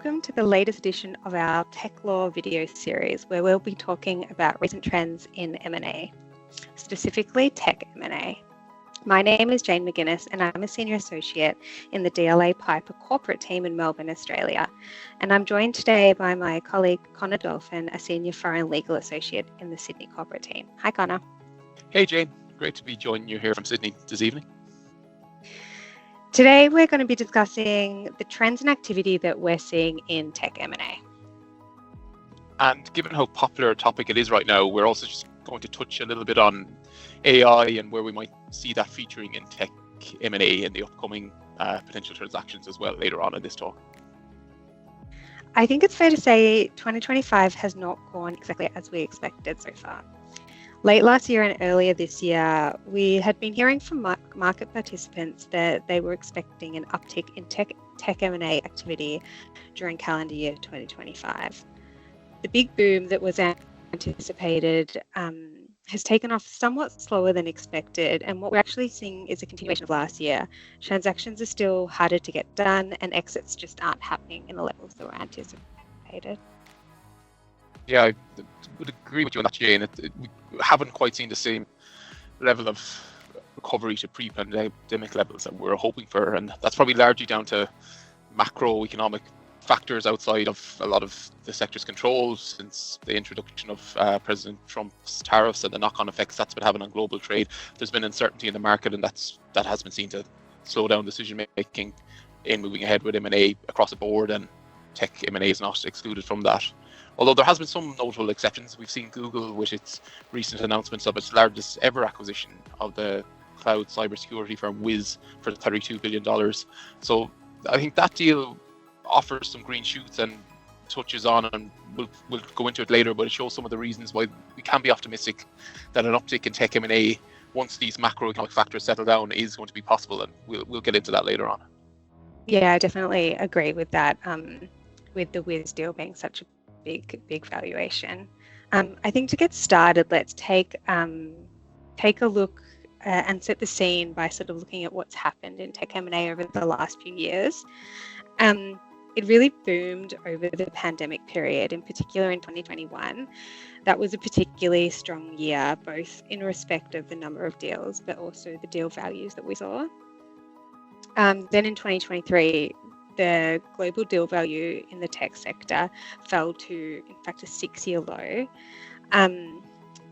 Welcome to the latest edition of our TechLaw video series, where we'll be talking about recent trends in M&A, specifically Tech M&A. My name is Jane Maginness, and I'm a Senior Associate in the DLA Piper corporate team in Melbourne, Australia. And I'm joined today by my colleague, Conor Dolphin, a Senior Foreign Legal Associate in the Sydney corporate team. Hi, Conor. Hey, Jane. Great to be joining you here from Sydney this evening. Today, we're going to be discussing the trends and activity that we're seeing in Tech M&A. And given how popular a topic it is right now, we're also just going to touch a little bit on AI and where we might see that featuring in Tech M&A in the upcoming potential transactions as well later on in this talk. I think it's fair to say 2025 has not gone exactly as we expected so far. Late last year and earlier this year, we had been hearing from market participants that they were expecting an uptick in tech M&A activity during calendar year 2025. The big boom that was anticipated has taken off somewhat slower than expected, and what we're actually seeing is a continuation of last year. Transactions are still harder to get done, and exits just aren't happening in the levels that were anticipated. Yeah, I would agree with you on that, Jane. We haven't quite seen the same level of recovery to pre-pandemic levels that we're hoping for, and that's probably largely down to macroeconomic factors outside of a lot of the sector's control since the introduction of President Trump's tariffs and the knock-on effects that's been having on global trade. There's been uncertainty in the market, and that has been seen to slow down decision-making in moving ahead with M&A across the board, and Tech M&A is not excluded from that. Although there has been some notable exceptions. We've seen Google with its recent announcements of its largest ever acquisition of the cloud cybersecurity firm Wiz for $32 billion. So I think that deal offers some green shoots and touches on, and we'll go into it later, but it shows some of the reasons why we can be optimistic that an uptick in Tech M&A, once these macroeconomic factors settle down, is going to be possible, and we'll get into that later on. Yeah, I definitely agree with that, with the Wiz deal being such a big valuation. I think to get started, let's take a look and set the scene by sort of looking at what's happened in Tech M&A over the last few years. It really boomed over the pandemic period, in particular in 2021. That was a particularly strong year, both in respect of the number of deals, but also the deal values that we saw. Then in 2023, the global deal value in the tech sector fell to, in fact, a 6-year low.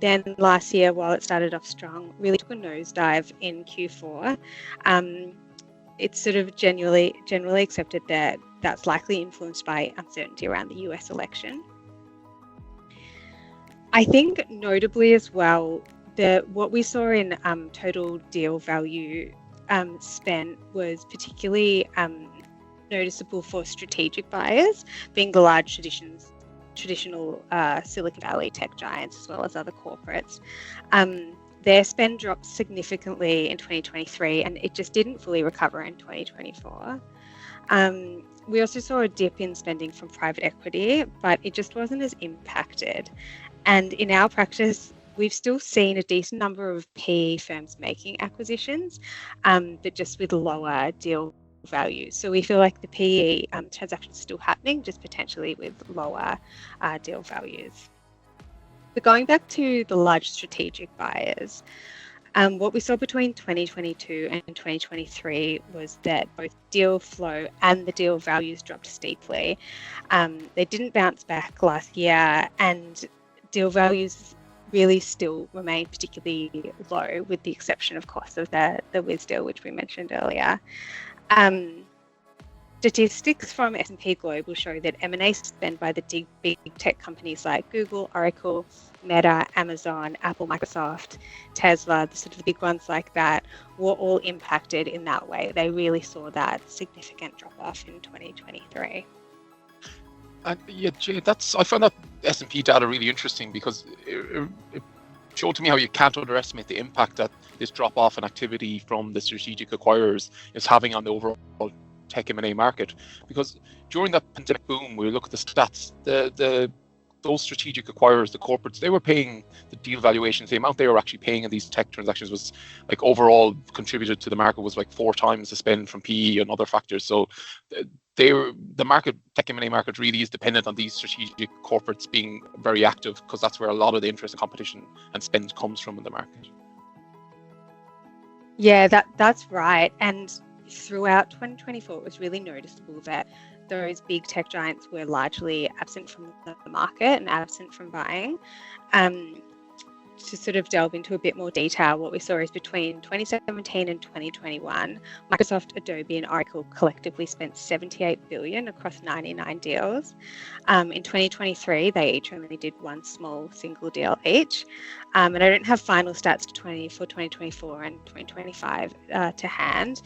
Then last year, while it started off strong, really took a nosedive in Q4. It's sort of generally accepted that that's likely influenced by uncertainty around the US election. I think notably as well, what we saw in total deal value spent was particularly noticeable for strategic buyers, being the large traditional Silicon Valley tech giants as well as other corporates. Their spend dropped significantly in 2023, and it just didn't fully recover in 2024. We also saw a dip in spending from private equity, but it just wasn't as impacted. And in our practice, we've still seen a decent number of PE firms making acquisitions, but just with lower deal values. So we feel like the PE transactions are still happening, just potentially with lower deal values. But going back to the large strategic buyers, what we saw between 2022 and 2023 was that both deal flow and the deal values dropped steeply. They didn't bounce back last year, and deal values really still remain particularly low, with the exception, of course, of the Wiz deal, which we mentioned earlier. Statistics from S&P Global show that M&A spend by the big tech companies like Google, Oracle, Meta, Amazon, Apple, Microsoft, Tesla, the sort of the big ones like that, were all impacted in that way. They really saw that significant drop-off in 2023. Yeah, Jay, I found that S&P data really interesting because it showed to me how you can't underestimate the impact that this drop-off in activity from the strategic acquirers is having on the overall Tech M&A market. Because during that pandemic boom, we look at the stats, the those strategic acquirers, the corporates, they were paying the deal valuations. The amount they were actually paying in these tech transactions was like overall contributed to the market was like 4 times the spend from PE and other factors. So the market, tech M&A market really is dependent on these strategic corporates being very active, because that's where a lot of the interest and competition and spend comes from in the market. Yeah, that's right. And throughout 2024, it was really noticeable that those big tech giants were largely absent from the market and absent from buying. To sort of delve into a bit more detail, what we saw is between 2017 and 2021, Microsoft, Adobe, and Oracle collectively spent $78 billion across 99 deals. In 2023, they each only did one small single deal each. And I don't have final stats for 2024 and 2025 to hand,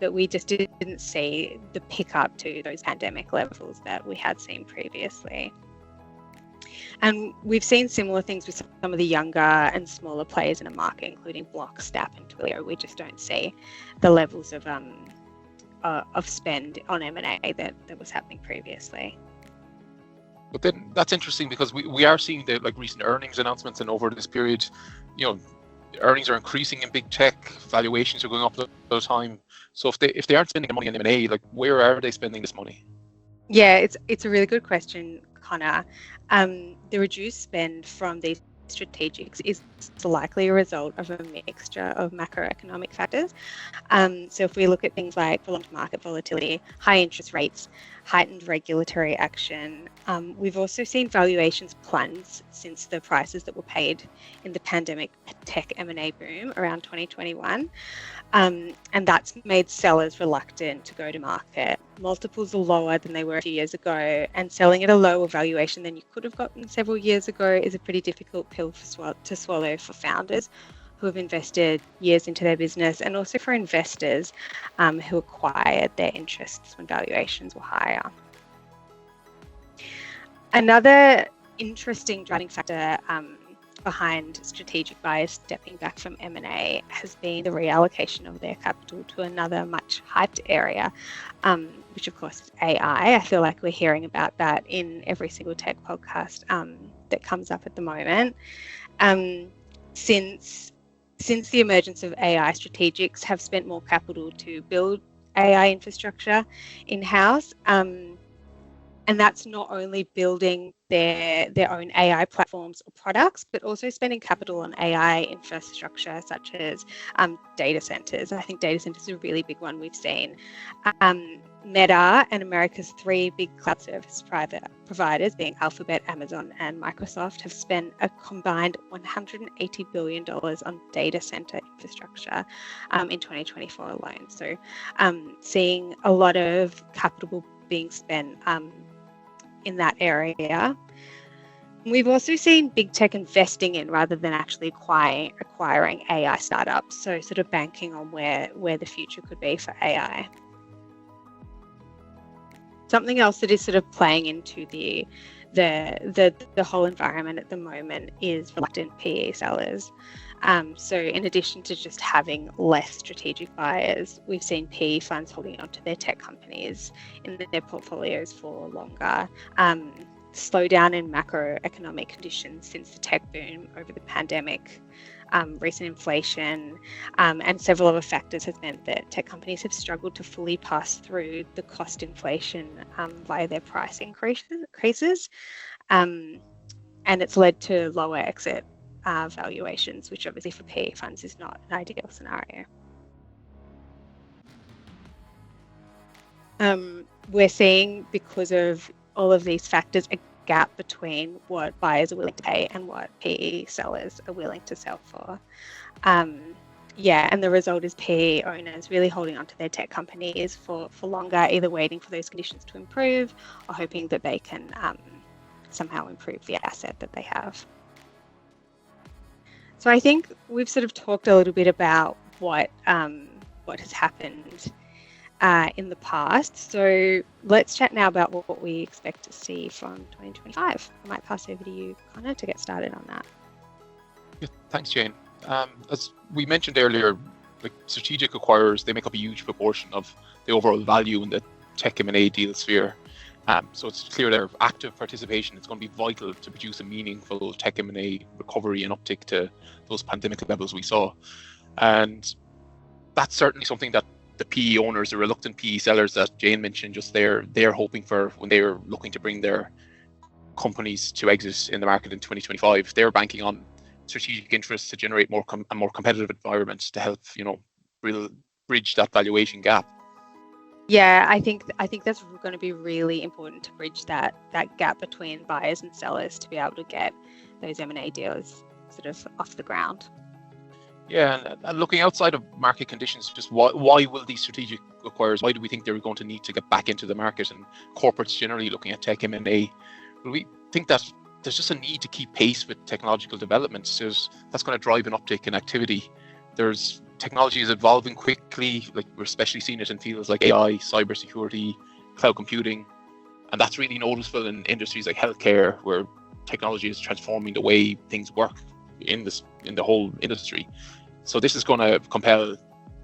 but we just didn't see the pickup to those pandemic levels that we had seen previously. And we've seen similar things with some of the younger and smaller players in the market, including Block, Snap, and Twilio. We just don't see the levels of spend on M&A that was happening previously. But then that's interesting, because we are seeing the recent earnings announcements, and over this period, earnings are increasing in big tech, valuations are going up all the time. So if they aren't spending their money on M&A, where are they spending this money? Yeah, it's a really good question, Connor. The reduced spend from these strategics is likely a result of a mixture of macroeconomic factors. So if we look at things like prolonged market volatility, high interest rates, heightened regulatory action, we've also seen valuations plunge since the prices that were paid in the pandemic tech M&A boom around 2021. And that's made sellers reluctant to go to market. Multiples are lower than they were a few years ago, and selling at a lower valuation than you could have gotten several years ago is a pretty difficult pill to swallow for founders who have invested years into their business, and also for investors who acquired their interests when valuations were higher. Another interesting driving factor behind strategic buyers stepping back from M&A has been the reallocation of their capital to another much hyped area, which of course is AI. I feel like we're hearing about that in every single tech podcast that comes up at the moment. Since the emergence of AI, strategics have spent more capital to build AI infrastructure in-house. And that's not only building their own AI platforms or products, but also spending capital on AI infrastructure such as data centers. I think data centers are a really big one we've seen. Meta and America's 3 big cloud service providers, being Alphabet, Amazon, and Microsoft, have spent a combined $180 billion on data center infrastructure in 2024 alone. So seeing a lot of capital being spent in that area. We've also seen big tech investing in rather than actually acquiring AI startups, so sort of banking on where the future could be for AI. Something else that is sort of playing into the whole environment at the moment is reluctant PE sellers. So in addition to just having less strategic buyers, we've seen PE funds holding on to their tech companies in their portfolios for longer. Slowdown in macroeconomic conditions since the tech boom over the pandemic, recent inflation, and several other factors has meant that tech companies have struggled to fully pass through the cost inflation via their price increases. And it's led to lower exit valuations, which obviously for PE funds is not an ideal scenario. We're seeing, because of all of these factors, a gap between what buyers are willing to pay and what PE sellers are willing to sell for. And the result is PE owners really holding on to their tech companies for longer, either waiting for those conditions to improve or hoping that they can somehow improve the asset that they have. So I think we've sort of talked a little bit about what has happened in the past. So let's chat now about what we expect to see from 2025. I might pass over to you, Connor, to get started on that. Yeah, thanks, Jane. As we mentioned earlier, strategic acquirers, they make up a huge proportion of the overall value in the tech M&A deal sphere. So it's clear their active participation is going to be vital to produce a meaningful tech M&A recovery and uptick to those pandemic levels we saw. And that's certainly something that the PE owners, the reluctant PE sellers that Jane mentioned just there, they're hoping for when they're looking to bring their companies to exit in the market in 2025. They're banking on strategic interests to generate a more competitive environment to help, bridge that valuation gap. Yeah, I think that's going to be really important to bridge that gap between buyers and sellers to be able to get those M&A deals sort of off the ground. Yeah, and looking outside of market conditions, just why will these strategic acquirers, why do we think they're going to need to get back into the market, and corporates generally looking at tech M&A? Well, we think that there's just a need to keep pace with technological developments. That's going to drive an uptick in activity. Technology is evolving quickly, like we're especially seeing it in fields like AI, cybersecurity, cloud computing, and that's really noticeable in industries like healthcare, where technology is transforming the way things work in the whole industry. So this is going to compel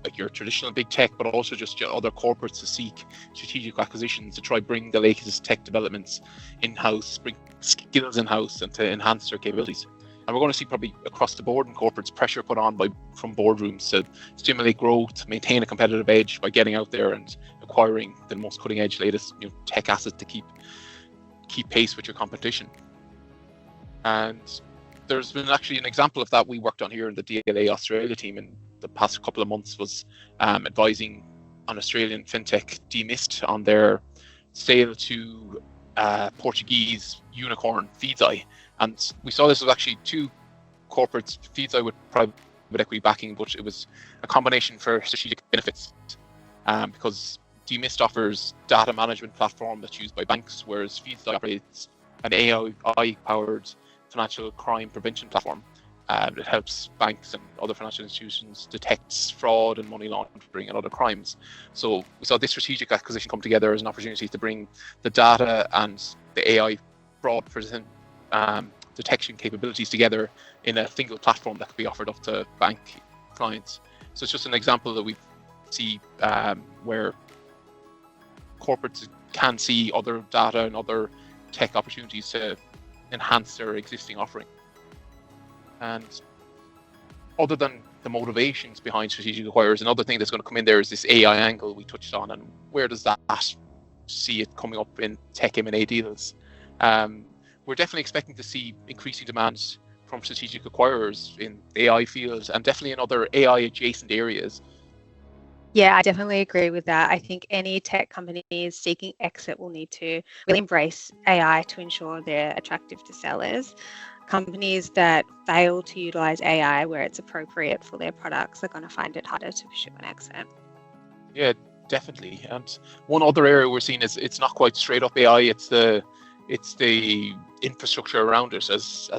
like your traditional big tech, but also just your other corporates to seek strategic acquisitions to try bring the latest tech developments in-house, bring skills in-house, and to enhance their capabilities. And we're going to see probably across the board in corporates pressure put on from boardrooms to stimulate growth, maintain a competitive edge by getting out there and acquiring the most cutting edge, latest tech asset to keep pace with your competition. And there's been actually an example of that we worked on here in the DLA Australia team in the past couple of months, was advising on Australian fintech Demist on their sale to Portuguese unicorn Feedzai. And we saw this was actually two corporates, Feedzai with private equity backing, but it was a combination for strategic benefits because Demist offers data management platform that's used by banks, whereas Feedzai operates an AI-powered financial crime prevention platform. It helps banks and other financial institutions detect fraud and money laundering and other crimes. So we saw this strategic acquisition come together as an opportunity to bring the data and the AI fraud detection capabilities together in a single platform that could be offered up to bank clients. So it's just an example that we see where corporates can see other data and other tech opportunities to enhance their existing offering. And other than the motivations behind strategic acquirers, another thing that's going to come in there is this AI angle we touched on, and where does that see it coming up in tech M&A deals? We're definitely expecting to see increasing demands from strategic acquirers in the AI field and definitely in other AI adjacent areas. Yeah, I definitely agree with that. I think any tech companies seeking exit will need to really embrace AI to ensure they're attractive to sellers. Companies that fail to utilize AI where it's appropriate for their products are going to find it harder to pursue an exit. Yeah, definitely. And one other area we're seeing is it's not quite straight up AI. It's the infrastructure around it. As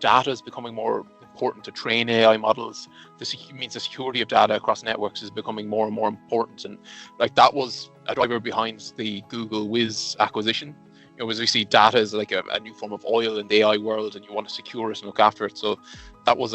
data is becoming more important to train AI models. This means the security of data across networks is becoming more and more important. And like that was a driver behind the Google Wiz acquisition. As we see data as like a new form of oil in the AI world, and you want to secure it and look after it. So that was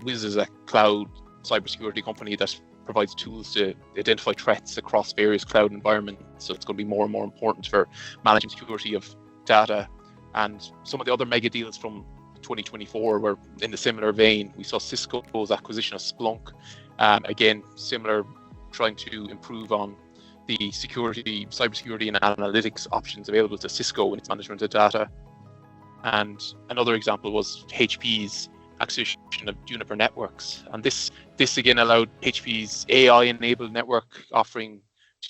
Wiz is a cloud cybersecurity company that provides tools to identify threats across various cloud environments. So it's going to be more and more important for managing security of data. And some of the other mega deals from 2024 were in the similar vein. We saw Cisco's acquisition of Splunk, again similar, trying to improve on the cybersecurity and analytics options available to Cisco in its management of data. And another example was HP's acquisition of Juniper Networks, and this again allowed HP's AI-enabled network offering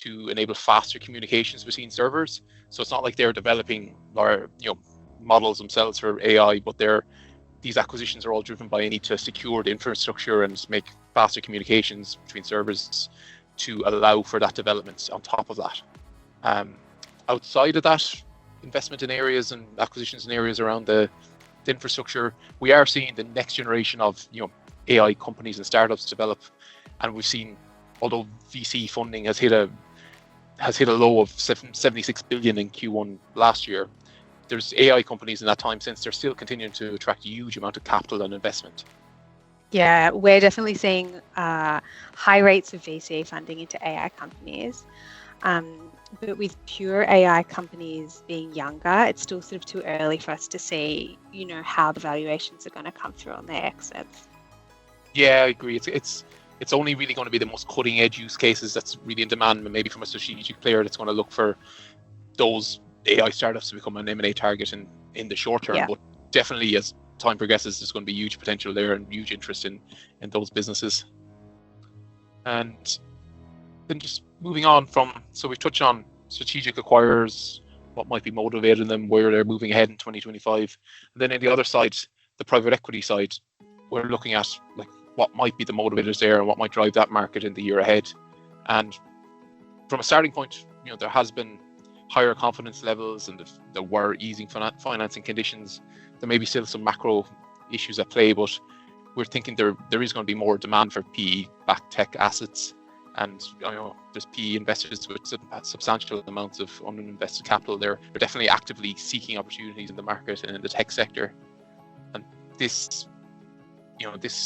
to enable faster communications between servers. So it's not like they're developing models themselves for AI, but these acquisitions are all driven by a need to secure the infrastructure and make faster communications between servers to allow for that development on top of that. Outside of that, investment in areas and acquisitions in areas around the infrastructure, we are seeing the next generation of AI companies and startups develop, and we've seen, although VC funding has hit a low of 76 billion in Q1 last year, there's AI companies in that time since they're still continuing to attract a huge amount of capital and investment. Yeah, we're definitely seeing high rates of VC funding into AI companies. But with pure AI companies being younger, it's still sort of too early for us to see, how the valuations are going to come through on their exits. Yeah, I agree. It's only really going to be the most cutting edge use cases that's really in demand, and maybe from a strategic player that's going to look for those AI startups to become an M&A target in the short term. Yeah. But definitely as time progresses, there's going to be huge potential there and huge interest in those businesses. And then just moving on from, so we've touched on strategic acquirers, what might be motivating them, where they're moving ahead in 2025. And then on the other side, the private equity side, we're looking at like what might be the motivators there and what might drive that market in the year ahead. And from a starting point, there has been higher confidence levels and there were easing financing conditions. There may be still some macro issues at play, but we're thinking there is going to be more demand for PE-backed tech assets. And there's PE investors with substantial amounts of uninvested capital. They're definitely actively seeking opportunities in the market and in the tech sector. And this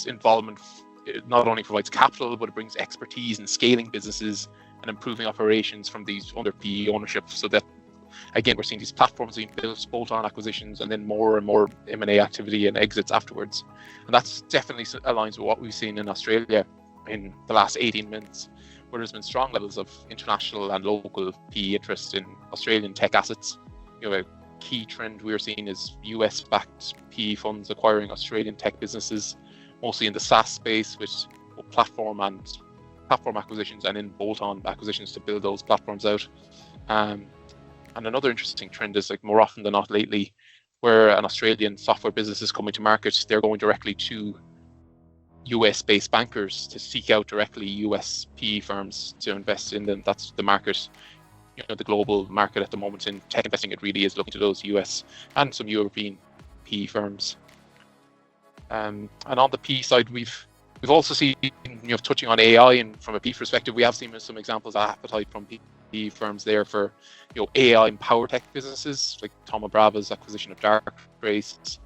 involvement not only provides capital, but it brings expertise in scaling businesses and improving operations from these under PE ownership. So that, again, we're seeing these platforms being built, bolt-on acquisitions, and then more and more M&A activity and exits afterwards. And that's definitely aligns with what we've seen in Australia in the last 18 months, where there's been strong levels of international and local PE interest in Australian tech assets. A key trend we're seeing is US-backed PE funds acquiring Australian tech businesses, mostly in the SaaS space, with platform acquisitions and in bolt-on acquisitions to build those platforms out. And another interesting trend is, like, more often than not lately, where an Australian software business is coming to market, they're going directly to US-based bankers to seek out directly US PE firms to invest in them. That's the market, the global market at the moment in tech investing. It really is looking to those US and some European PE firms. And on the PE side, we've also seen, touching on AI, and from a PE perspective, we have seen some examples of appetite from PE firms there for, AI and power tech businesses, like Thoma Brava's acquisition of Darktrace,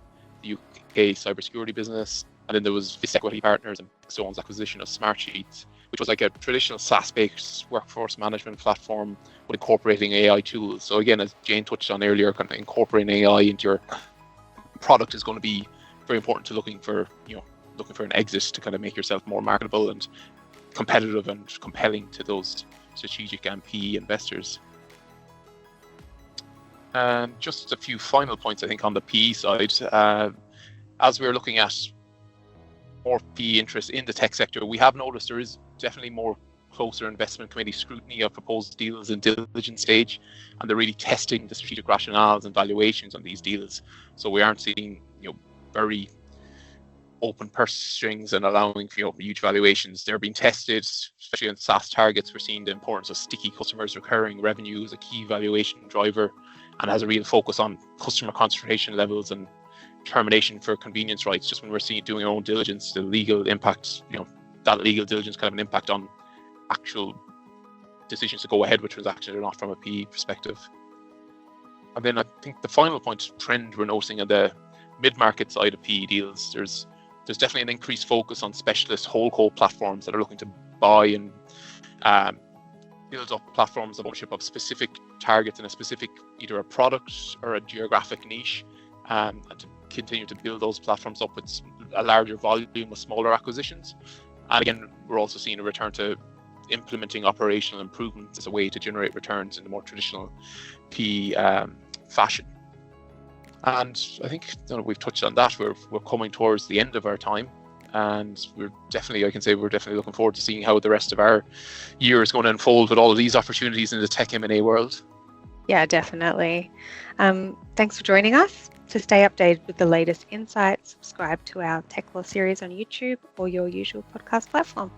the UK cybersecurity business, and then there was Vis Equity Partners and Stone's acquisition of Smartsheet, which was like a traditional SaaS-based workforce management platform, but incorporating AI tools. So again, as Jane touched on earlier, kind of incorporating AI into your product is going to be very important to looking for an exit to kind of make yourself more marketable and competitive and compelling to those strategic and PE investors. And just a few final points, I think, on the PE side. As we're looking at more PE interest in the tech sector, we have noticed there is definitely more closer investment committee scrutiny of proposed deals in diligence stage, and they're really testing the strategic rationales and valuations on these deals. So we aren't seeing very open purse strings and allowing huge valuations. They're being tested, especially on SaaS targets. We're seeing the importance of sticky customers, recurring revenue as a key valuation driver, and has a real focus on customer concentration levels and termination for convenience rights. Just when we're doing our own diligence, the legal impact, that legal diligence can have an impact on actual decisions to go ahead with transactions or not from a PE perspective. And then I think the final trend we're noticing on the mid-market side of PE deals, there's definitely an increased focus on specialist whole-co platforms that are looking to buy and build up platforms of ownership of specific targets in a specific, either a product or a geographic niche, and to continue to build those platforms up with a larger volume of smaller acquisitions. And again, we're also seeing a return to implementing operational improvements as a way to generate returns in the more traditional PE fashion. And I think we've touched on that. We're coming towards the end of our time, and we're definitely looking forward to seeing how the rest of our year is going to unfold with all of these opportunities in the tech M&A world. Yeah, definitely. Thanks for joining us. To stay updated with the latest insights, subscribe to our TechLaw series on YouTube or your usual podcast platform.